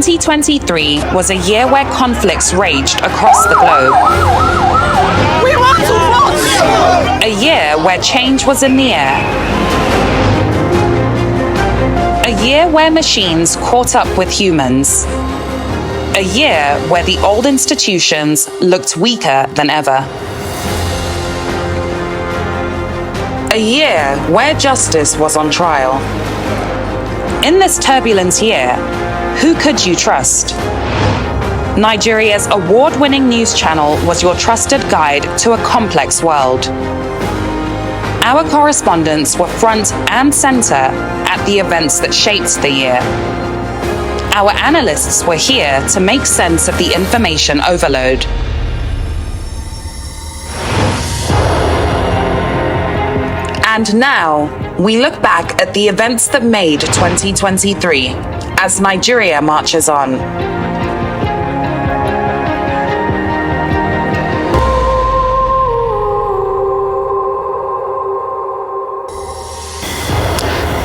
2023 was a year where conflicts raged across the globe. We want to vote! A year where change was in the air. A year where machines caught up with humans. A year where the old institutions looked weaker than ever. A year where justice was on trial. In this turbulent year, who could you trust? Nigeria's award-winning news channel was your trusted guide to a complex world. Our correspondents were front and center at the events that shaped the year. Our analysts were here to make sense of the information overload. And now, we look back at the events that made 2023 as Nigeria marches on.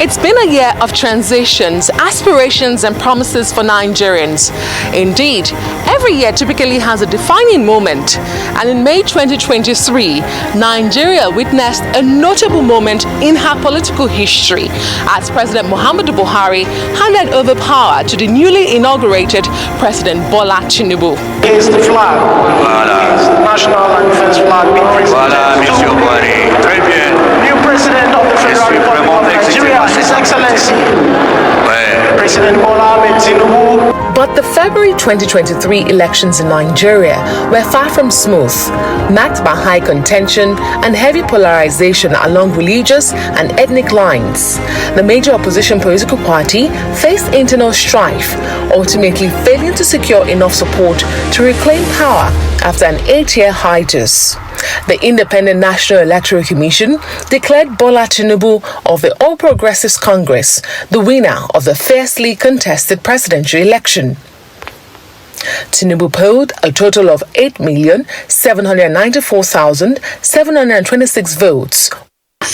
It's been a year of transitions, aspirations, and promises for Nigerians. Indeed, every year typically has a defining moment. And in May 2023, Nigeria witnessed a notable moment in her political history as President Muhammadu Buhari handed over power to the newly inaugurated President Bola Tinubu. Here's the flag. Voilà. National and defense flag being presented. Voilà, Monsieur Buhari. Très bien. New President of the Federal Republic of Nigeria, His Excellency, President Bola Tinubu. But the February 2023 elections in Nigeria were far from smooth, marked by high contention and heavy polarization along religious and ethnic lines. The major opposition political party faced internal strife, ultimately failing to secure enough support to reclaim power after an 8-year hiatus. The Independent National Electoral Commission declared Bola Tinubu of the All Progressives Congress the winner of the fiercely contested presidential election. Tinubu polled a total of 8,794,726 votes.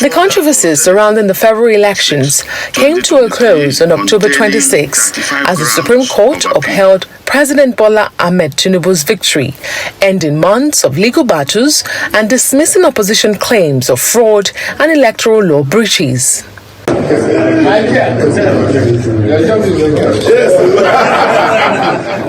The controversies surrounding the February elections came to a close on October 26 as the Supreme Court upheld President Bola Ahmed Tinubu's victory, ending months of legal battles and dismissing opposition claims of fraud and electoral law breaches.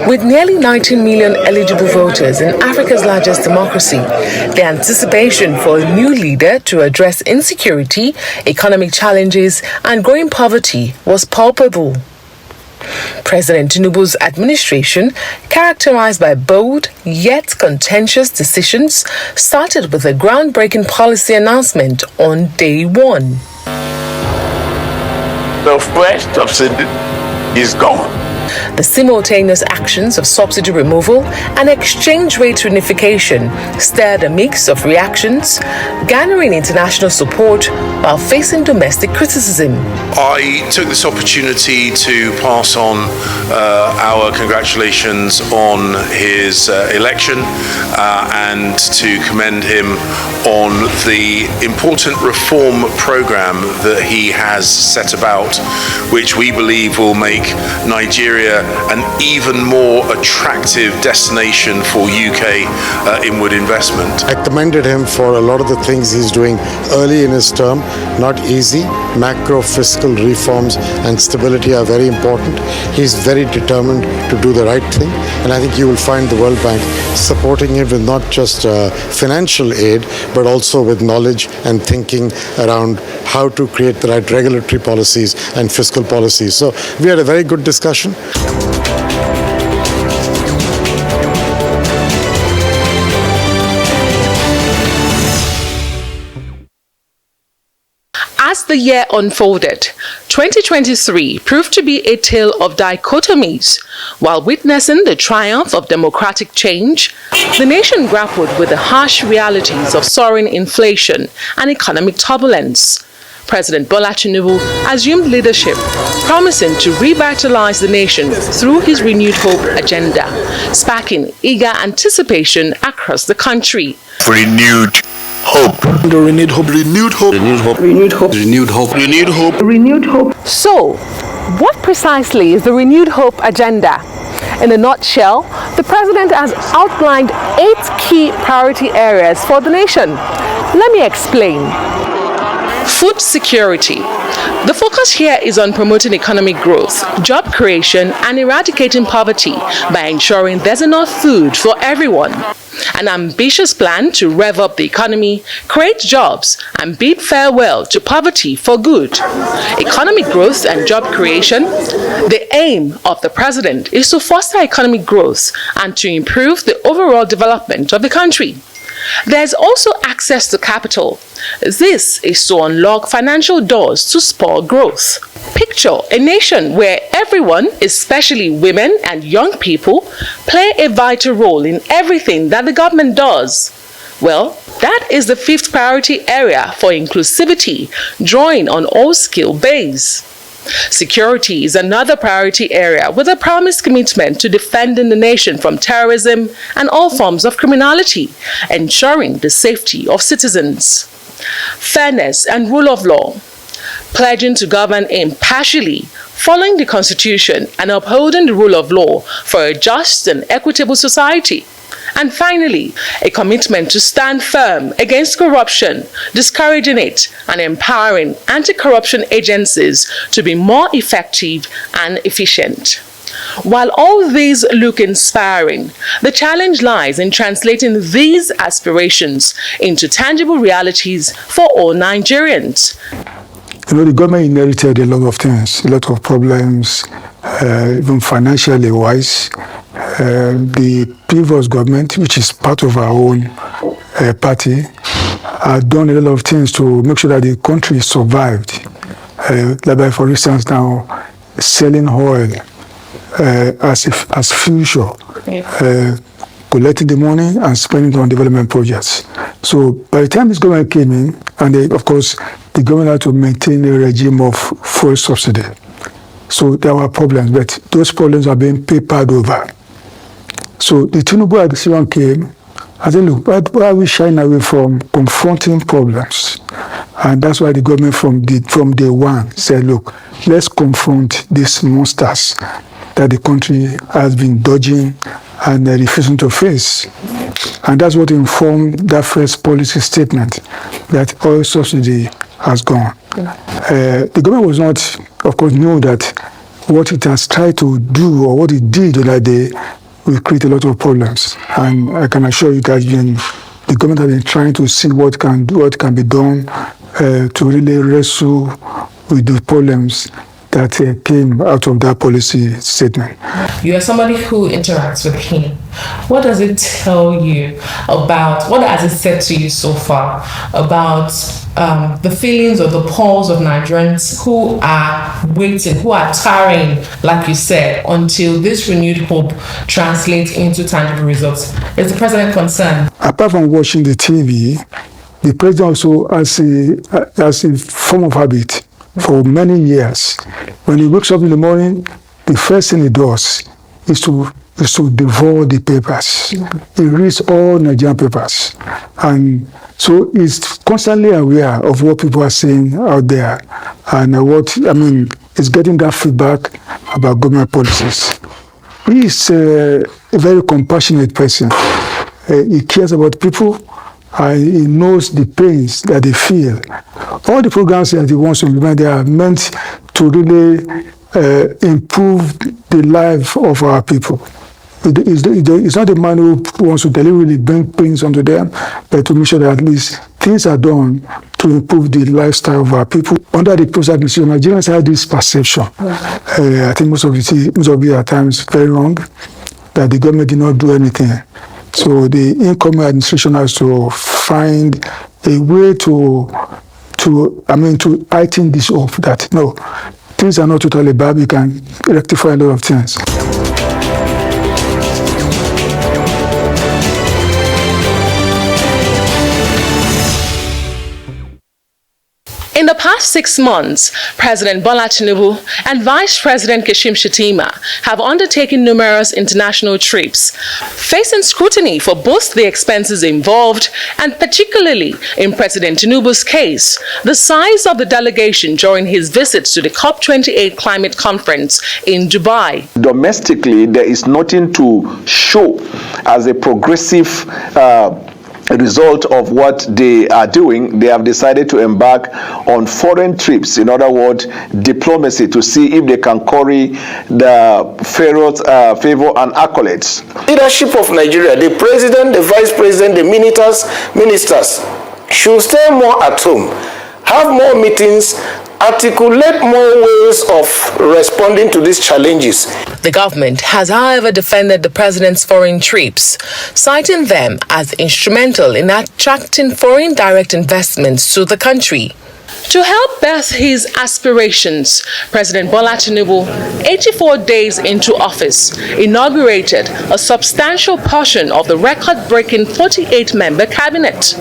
With nearly 19 million eligible voters in Africa's largest democracy, the anticipation for a new leader to address insecurity, economic challenges, and growing poverty was palpable. President Tinubu's administration, characterized by bold yet contentious decisions, started with a groundbreaking policy announcement on day one. The first subsidy is gone. The simultaneous actions of subsidy removal and exchange rate unification stirred a mix of reactions, garnering international support while facing domestic criticism. I took this opportunity to pass on our congratulations on his election and to commend him on the important reform program that he has set about, which we believe will make Nigeria an even more attractive destination for UK inward investment. I commended him for a lot of the things he's doing early in his term. Not easy. Macro fiscal reforms and stability are very important. He's very determined to do the right thing, and I think you will find the World Bank supporting him with not just financial aid, but also with knowledge and thinking around how to create the right regulatory policies and fiscal policies. So we had a very good discussion. As the year unfolded, 2023 proved to be a tale of dichotomies. While witnessing the triumph of democratic change, the nation grappled with the harsh realities of soaring inflation and economic turbulence. President Bola Tinubu assumed leadership, promising to revitalize the nation through his renewed hope agenda, sparking eager anticipation across the country. Renewed hope. The renewed hope. Renewed hope. Renewed hope. Renewed hope. Renewed hope. Renewed hope. Renewed hope. So, what precisely is the renewed hope agenda? In a nutshell, the president has outlined 8 key priority areas for the nation. Let me explain. Food security. The focus here is on promoting economic growth, job creation, and eradicating poverty by ensuring there's enough food for everyone. An ambitious plan to rev up the economy, create jobs, and bid farewell to poverty for good. Economic growth and job creation. The aim of the president is to foster economic growth and to improve the overall development of the country. There's also access to capital. This is to unlock financial doors to spur growth. Picture a nation where everyone, especially women and young people, play a vital role in everything that the government does. Well, that is the 5th priority area for inclusivity, drawing on all skill base. Security is another priority area with a promised commitment to defending the nation from terrorism and all forms of criminality, ensuring the safety of citizens. Fairness and rule of law. Pledging to govern impartially, following the Constitution and upholding the rule of law for a just and equitable society. And finally, a commitment to stand firm against corruption, discouraging it, and empowering anti-corruption agencies to be more effective and efficient. While all these look inspiring, the challenge lies in translating these aspirations into tangible realities for all Nigerians. You know, the government inherited a lot of things, a lot of problems, even financially wise. The previous government, which is part of our own party, had done a lot of things to make sure that the country survived. Like, for instance, now selling oil as future, collecting the money and spending it on development projects. So by the time this government came in, and of course, the government had to maintain a regime of fuel subsidy. So there were problems, but those problems are being papered over. So the Tinubu Adesuwa came and said, look, why are we shying away from confronting problems? And that's why the government from day one said, look, let's confront these monsters that the country has been dodging and refusing to face. And that's what informed that first policy statement, that oil subsidy has gone. The government was not, of course, knew that what it has tried to do or what it did that day will create a lot of problems. And I can assure you that the government has been trying to see what can be done to really wrestle with the problems that came out of that policy statement. You are somebody who interacts with him. What does it tell you about, what has it said to you so far about the feelings or the pulse of Nigerians who are waiting, who are tarrying, like you said, until this renewed hope translates into tangible results? Is the president concerned? Apart from watching the TV, the president also has a form of habit for many years. When he wakes up in the morning, the first thing he does is to devour the papers. He reads all Nigerian papers. And so he's constantly aware of what people are saying out there and he's getting that feedback about government policies. He is a very compassionate person. He cares about people. He knows the pains that they feel. All the programs that he wants to implement, they are meant to really improve the life of our people. It's not a man who wants to deliberately bring pains onto them, but to make sure that at least things are done to improve the lifestyle of our people. Under the previous administration, Nigerians had this perception. I think most of it at times very wrong, that the government did not do anything. So the incoming administration has to find a way to heighten this up, that no, things are not totally bad, we can rectify a lot of things. In the past 6 months, President Bola Tinubu and Vice President Kashim Shettima have undertaken numerous international trips, facing scrutiny for both the expenses involved and particularly, in President Tinubu's case, the size of the delegation during his visits to the COP28 climate conference in Dubai. Domestically, there is nothing to show as a progressive result of what they are doing. They have decided to embark on foreign trips, in other words, diplomacy, to see if they can curry the favor and accolades. Leadership of Nigeria, the president, the vice president, the ministers should stay more at home, have more meetings, articulate more ways of responding to these challenges. The government has, however, defended the president's foreign trips, citing them as instrumental in attracting foreign direct investments to the country. To help birth his aspirations, President Bola Tinubu, 84 days into office, inaugurated a substantial portion of the record-breaking 48-member cabinet.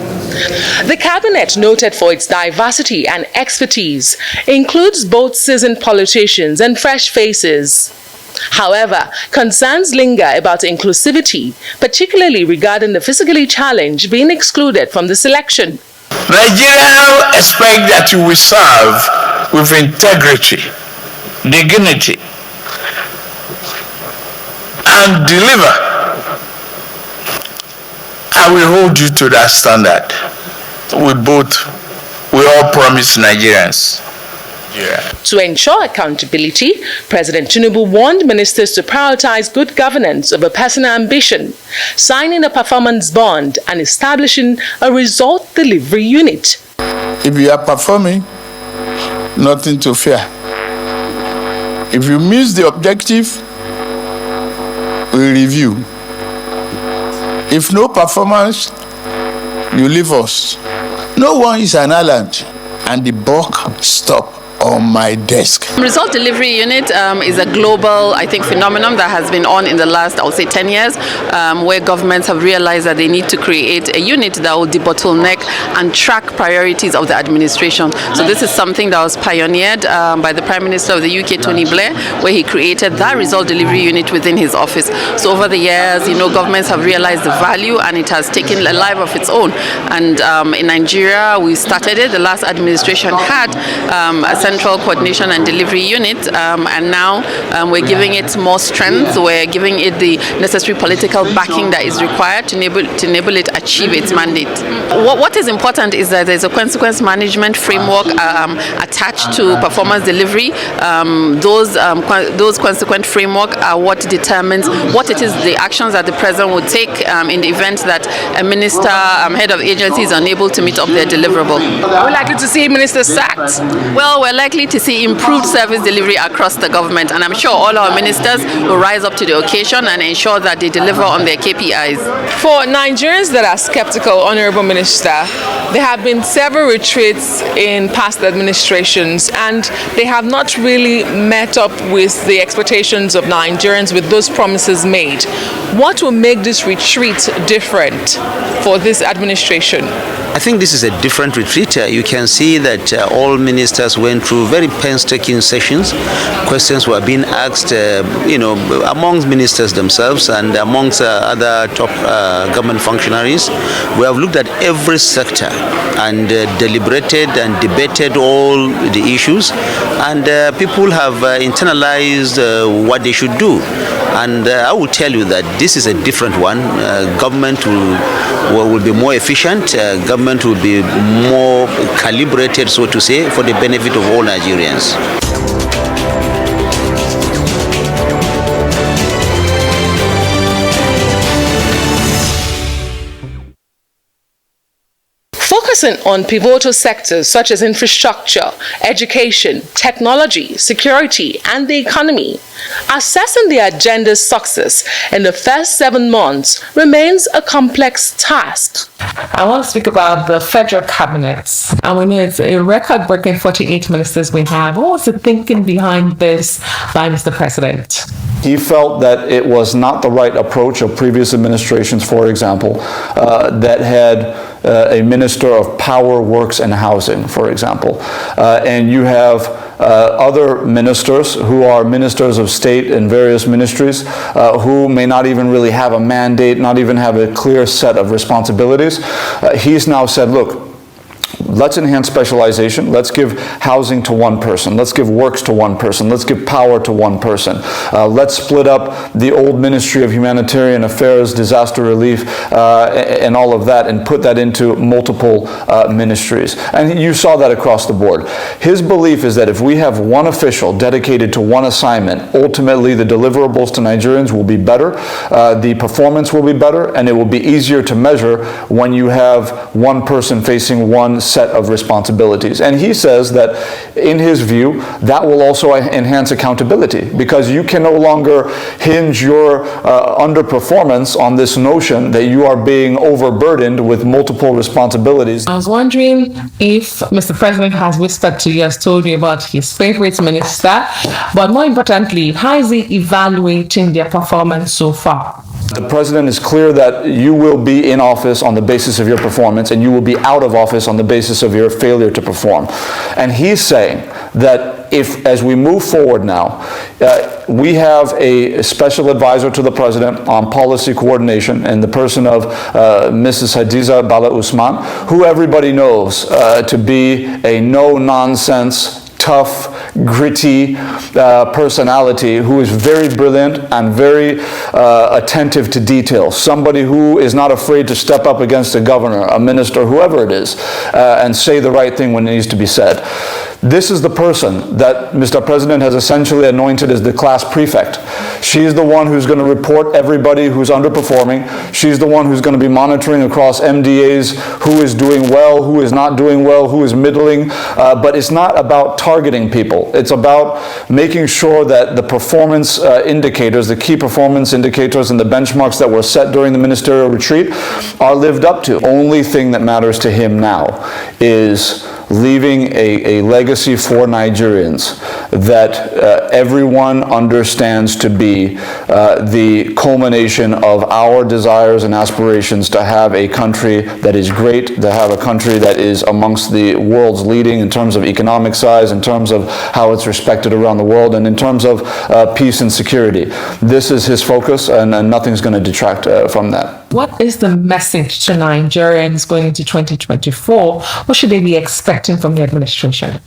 The cabinet, noted for its diversity and expertise, includes both seasoned politicians and fresh faces. However, concerns linger about inclusivity, particularly regarding the physically challenged being excluded from the selection. Nigeria expect that you will serve with integrity, dignity, and deliver. I will hold you to that standard. We all promise Nigerians. Yeah. To ensure accountability, President Tinubu warned ministers to prioritize good governance over personal ambition, signing a performance bond and establishing a result delivery unit. If you are performing, nothing to fear. If you miss the objective, we review. If no performance, you leave us. No one is an island, and the buck stop on my desk. Result Delivery Unit is a global, I think, phenomenon that has been on in the last, I would say, 10 years, where governments have realized that they need to create a unit that will debottleneck and track priorities of the administration. So this is something that was pioneered by the Prime Minister of the UK, Tony Blair, where he created that Result Delivery Unit within his office. So over the years, governments have realized the value, and it has taken a life of its own. And in Nigeria, we started it. The last administration had a central coordination and delivery unit, and now we're giving it more strength. We're giving it the necessary political backing that is required to enable it achieve its mandate. What is important is that there's a consequence management framework attached to performance delivery. Those consequent framework are what determines what it is, the actions that the president would take in the event that a minister, head of agency, is unable to meet up their deliverable. Are we likely to see ministers sacked? Well, we're likely to see improved service delivery across the government, and I'm sure all our ministers will rise up to the occasion and ensure that they deliver on their KPIs. For Nigerians that are skeptical, Honorable Minister, there have been several retreats in past administrations, and they have not really met up with the expectations of Nigerians with those promises made. What will make this retreat different for this administration? I think this is a different retreat. You can see that all ministers went through very painstaking sessions. Questions were being asked, amongst ministers themselves and amongst other top government functionaries. We have looked at every sector and deliberated and debated all the issues, and people have internalized what they should do. And I will tell you that this is a different one. Government will be more efficient. Government will be more calibrated, so to say, for the benefit of all Nigerians. Focusing on pivotal sectors such as infrastructure, education, technology, security, and the economy, assessing the agenda's success in the first 7 months remains a complex task. I want to speak about the federal cabinet. And we know it's a record-breaking 48 ministers we have. What was the thinking behind this by Mr. President? He felt that it was not the right approach of previous administrations, for example, that had a minister of power, works, and housing, for example. And you have other ministers who are ministers of state in various ministries who may not even really have a mandate, not even have a clear set of responsibilities. He's now said, look, let's enhance specialization. Let's give housing to one person. Let's give works to one person. Let's give power to one person. Let's split up the old Ministry of Humanitarian Affairs, Disaster Relief, and all of that, and put that into multiple ministries. And you saw that across the board. His belief is that if we have one official dedicated to one assignment, ultimately the deliverables to Nigerians will be better, the performance will be better, and it will be easier to measure when you have one person facing one set of responsibilities. And he says that, in his view, that will also enhance accountability, because you can no longer hinge your underperformance on this notion that you are being overburdened with multiple responsibilities. I was wondering if Mr. President has whispered to you, has told you about his favorite minister, but more importantly, how is he evaluating their performance so far? The president is clear that you will be in office on the basis of your performance, and you will be out of office on the basis of your failure to perform. And he's saying that if, as we move forward now, we have a special advisor to the president on policy coordination in the person of Mrs. Hadiza Bala Usman, who everybody knows to be a no-nonsense, tough, gritty personality who is very brilliant and very attentive to detail. Somebody who is not afraid to step up against a governor, a minister, whoever it is, and say the right thing when it needs to be said. This is the person that Mr. President has essentially anointed as the class prefect. She's the one who's going to report everybody who's underperforming. She's the one who's going to be monitoring across MDAs who is doing well, who is not doing well, who is middling. But it's not about targeting people. It's about making sure that the performance indicators, the key performance indicators and the benchmarks that were set during the ministerial retreat are lived up to. Only thing that matters to him now is leaving a legacy for Nigerians that everyone understands to be the culmination of our desires and aspirations to have a country that is great, to have a country that is amongst the world's leading in terms of economic size, in terms of how it's respected around the world, and in terms of peace and security. This is his focus, and nothing's going to detract from that. What is the message to Nigerians going into 2024? What should they be expecting from the administration?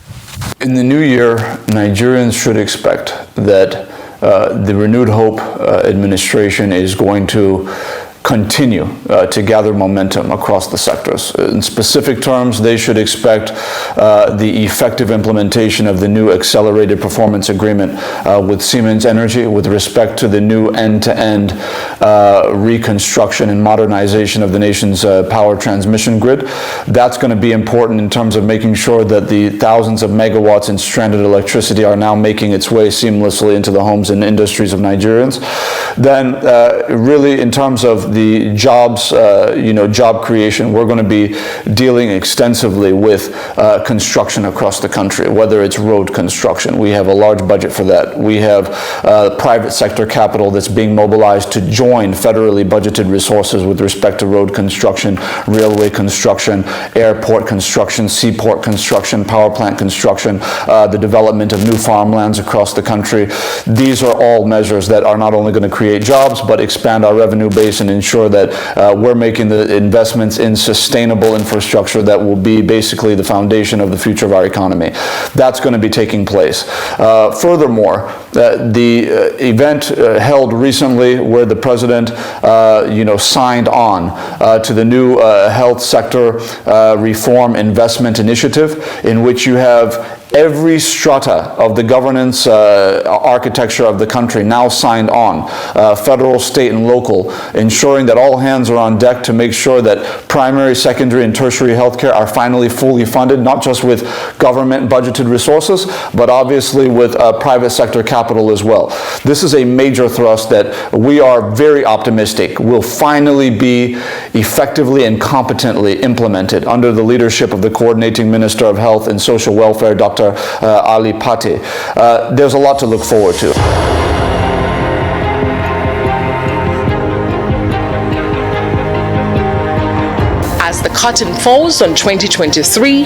In the new year, Nigerians should expect that the Renewed Hope administration is going to continue to gather momentum across the sectors. In specific terms, they should expect the effective implementation of the new accelerated performance agreement with Siemens Energy with respect to the new end-to-end reconstruction and modernization of the nation's power transmission grid. That's going to be important in terms of making sure that the thousands of megawatts in stranded electricity are now making its way seamlessly into the homes and industries of Nigerians. Then really in terms of the jobs, job creation, we're going to be dealing extensively with construction across the country, whether it's road construction. We have a large budget for that. We have private sector capital that's being mobilized to join federally budgeted resources with respect to road construction, railway construction, airport construction, seaport construction, power plant construction, the development of new farmlands across the country. These are all measures that are not only going to create jobs, but expand our revenue base and ensure that we're making the investments in sustainable infrastructure that will be basically the foundation of the future of our economy. That's going to be taking place. Furthermore, the event held recently where the president, signed on to the new health sector reform investment initiative, in which you have every strata of the governance architecture of the country now signed on, federal, state, and local, ensuring that all hands are on deck to make sure that primary, secondary, and tertiary healthcare are finally fully funded, not just with government budgeted resources, but obviously with private sector capital as well. This is a major thrust that we are very optimistic will finally be effectively and competently implemented under the leadership of the Coordinating Minister of Health and Social Welfare, Dr. Ali Pate. There's a lot to look forward to. As the curtain falls on 2023,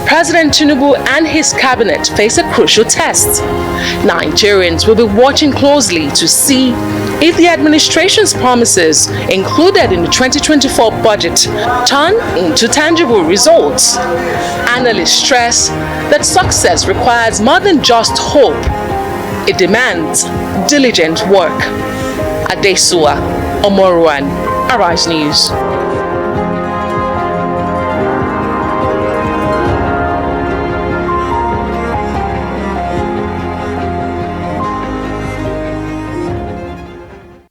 President Tinubu and his cabinet face a crucial test. Nigerians will be watching closely to see if the administration's promises included in the 2024 budget turn into tangible results. Analysts stress that success requires more than just hope. It demands diligent work. Adesuwa, Omoruan, Arise News.